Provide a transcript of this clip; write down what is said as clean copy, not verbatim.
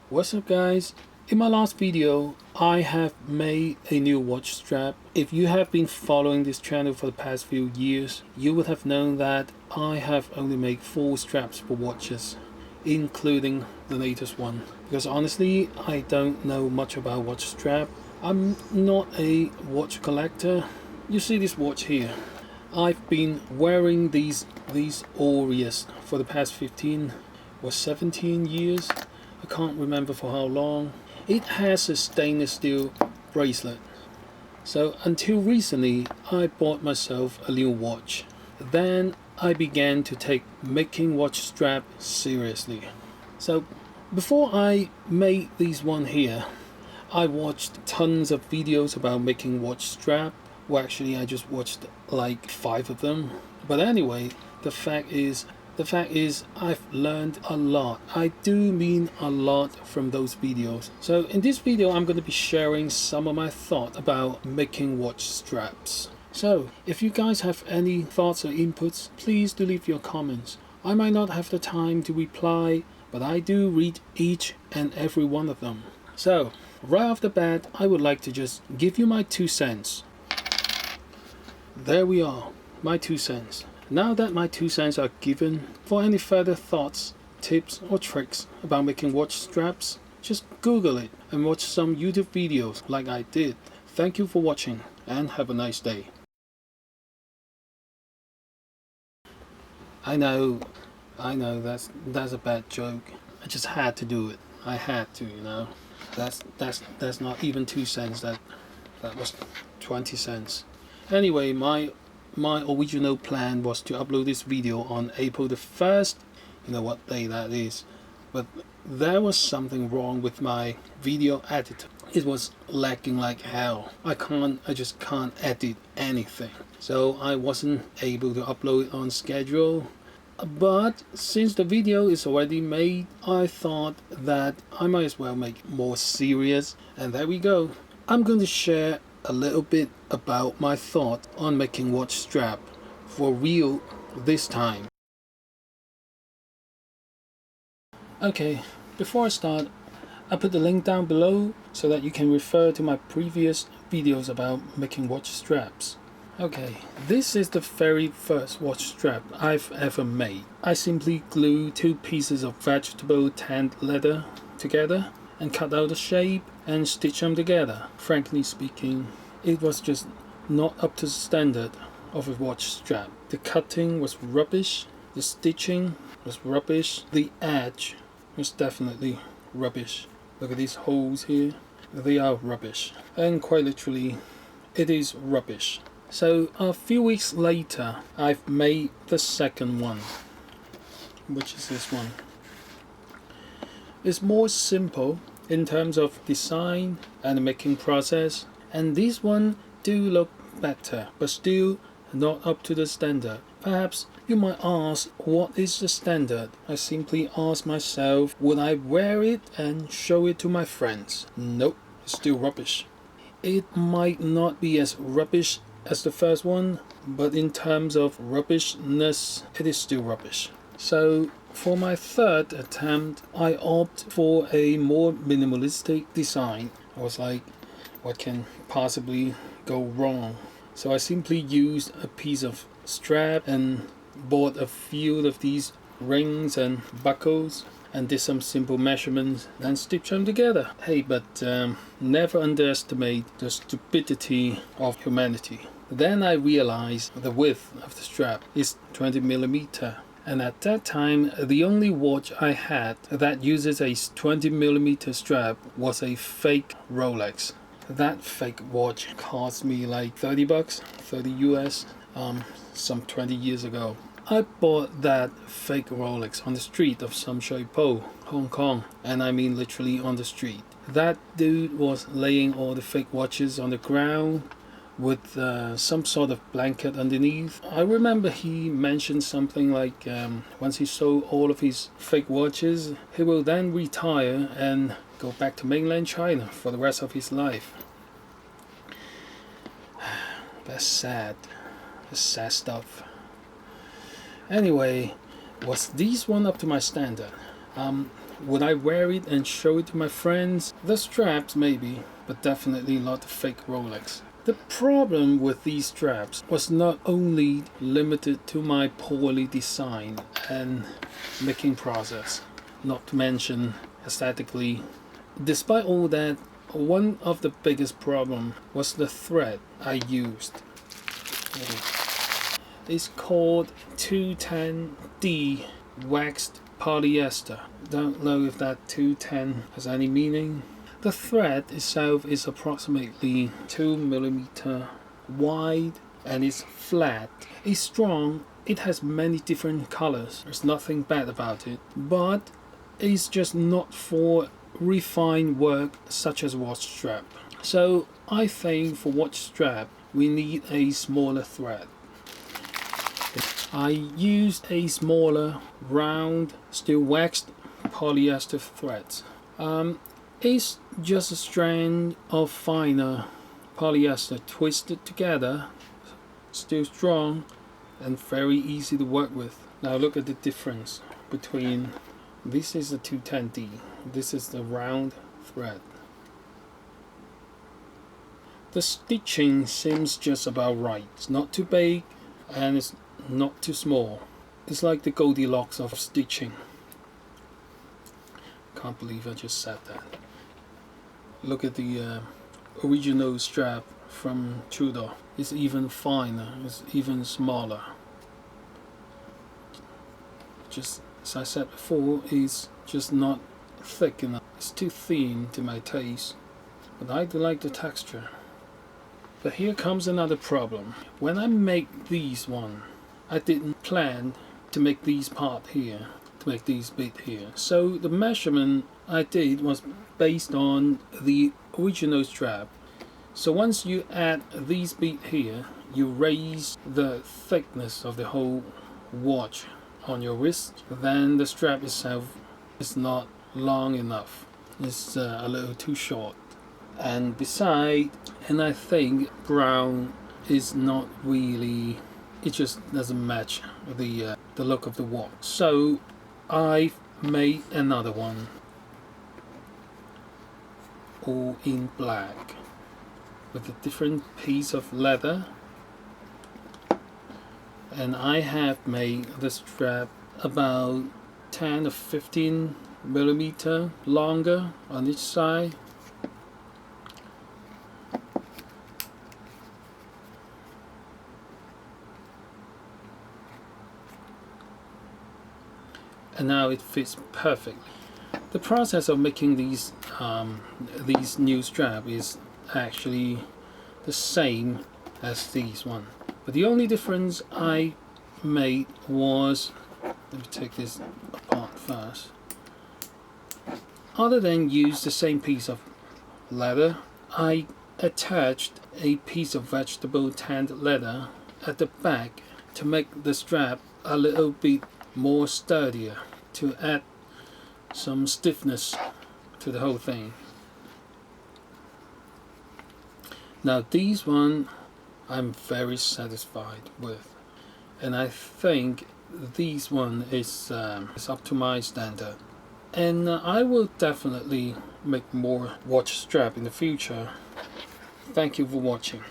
What's up guys? In my last video I have made a new watch strap. If you have been following this channel for the past few years, you would have known that I have only made 4 straps for watches, including the latest one. Because honestly, I don't know much about watch strap. I'm not a watch collector. You see this watch here. I've been wearing these Aureus for the past 15 or 17 years. I can't remember for how long. It has a stainless steel bracelet. So until recently I bought myself a new watch. Then I began to take making watch strap seriously. So before I made these one here, I watched tons of videos about making watch strap. Well, actually I just watched like 5 of them. But anyway, the fact is I've learned a lot. I do mean a lot from those videos. So in this video I'm going to be sharing some of my thoughts about making watch straps. So if you guys have any thoughts or inputs, please do leave your comments. I might not have the time to reply, but I do read each and every one of them. So right off the bat, I would like to just give you my 2 cents. There we are, my 2 cents. Now that my 2 cents are given, for any further thoughts, tips or tricks about making watch straps, just Google it and watch some YouTube videos like I did. Thank you for watching and have a nice day. I know that's a bad joke. I just had to do it. I had to, you know. That's not even 2 cents. That was 20 cents. Anyway, my original plan was to upload this video on April the 1st. You know what day that is. But there was something wrong with my video editor. It was lagging like hell. I just can't edit anything. So I wasn't able to upload it on schedule. But since the video is already made, I thought that I might as well make it more serious. And there we go. I'm going to share a little bit about my thought on making watch strap for real this time. Okay, before I start, I put the link down below so that you can refer to my previous videos about making watch straps. Okay, this is the very first watch strap I've ever made. I simply glued 2 pieces of vegetable tanned leather together and cut out a shape and stitch them together. Frankly speaking, it was just not up to the standard of a watch strap. The cutting was rubbish, the stitching was rubbish, the edge was definitely rubbish. Look at these holes here, they are rubbish, and quite literally it is rubbish. So a few weeks later I've made the second one, which is this one. It's more simple in terms of design and the making process, and this one do look better, but still not up to the standard. Perhaps you might ask, what is the standard? I simply ask myself, would I wear it and show it to my friends? Nope, it's still rubbish. It might not be as rubbish as the first one, but in terms of rubbishness, it is still rubbish. So for my third attempt, I opt for a more minimalistic design. I was like, what can possibly go wrong? So I simply used a piece of strap and bought a few of these rings and buckles and did some simple measurements and stitched them together. Hey, but never underestimate the stupidity of humanity. Then I realized the width of the strap is 20mm. And at that time, the only watch I had that uses a 20mm strap was a fake Rolex. That fake watch cost me like 30 bucks, 30 US, some 20 years ago. I bought that fake Rolex on the street of Sam Shui Po, Hong Kong, and I mean literally on the street. That dude was laying all the fake watches on the ground with some sort of blanket underneath. I remember he mentioned something like once he sold all of his fake watches, he will then retire and go back to mainland China for the rest of his life. That's sad. That's sad stuff. Anyway, was this one up to my standard? Would I wear it and show it to my friends? The straps maybe, but definitely not the fake Rolex. The problem with these straps was not only limited to my poorly designed and making process, not to mention aesthetically. Despite all that, one of the biggest problem was the thread I used. It's called 210D waxed polyester. Don't know if that 210 has any meaning. The thread itself is approximately 2 mm wide and it's flat. It's strong. It has many different colors. There's nothing bad about it, but it's just not for refined work such as watch strap. So I think for watch strap we need a smaller thread. I used a smaller round still waxed polyester threads. It's just a strand of finer polyester twisted together, still strong and very easy to work with. Now look at the difference between this is the 210D, this is the round thread. The stitching seems just about right. It's not too big and it's not too small. It's like the Goldilocks of stitching. Can't believe I just said that. Look at the original strap from Tudor. It's even finer, it's even smaller. Just as I said before, it's just not thick enough. It's too thin to my taste, but I do like the texture. But here comes another problem. When I make these one, I didn't plan to make these part here, to make these bit here. So the measurement I did was based on the original strap. So once you add these bit here, you raise the thickness of the whole watch on your wrist. Then the strap itself is not long enough. It's a little too short. And beside, and I think brown is not really, it just doesn't match the look of the watch. So I made another one, all in black, with a different piece of leather. And I have made the strap about 10 or 15 millimeter longer on each side. And now it fits perfectly. The process of making these new strap is actually the same as these one, but the only difference I made was, let me take this apart first. Other than use the same piece of leather, I attached a piece of vegetable tanned leather at the back to make the strap a little bit more sturdier, to add some stiffness to the whole thing. Now these one I'm very satisfied with, and I think these one is up to my standard, and I will definitely make more watch strap in the future. Thank you for watching.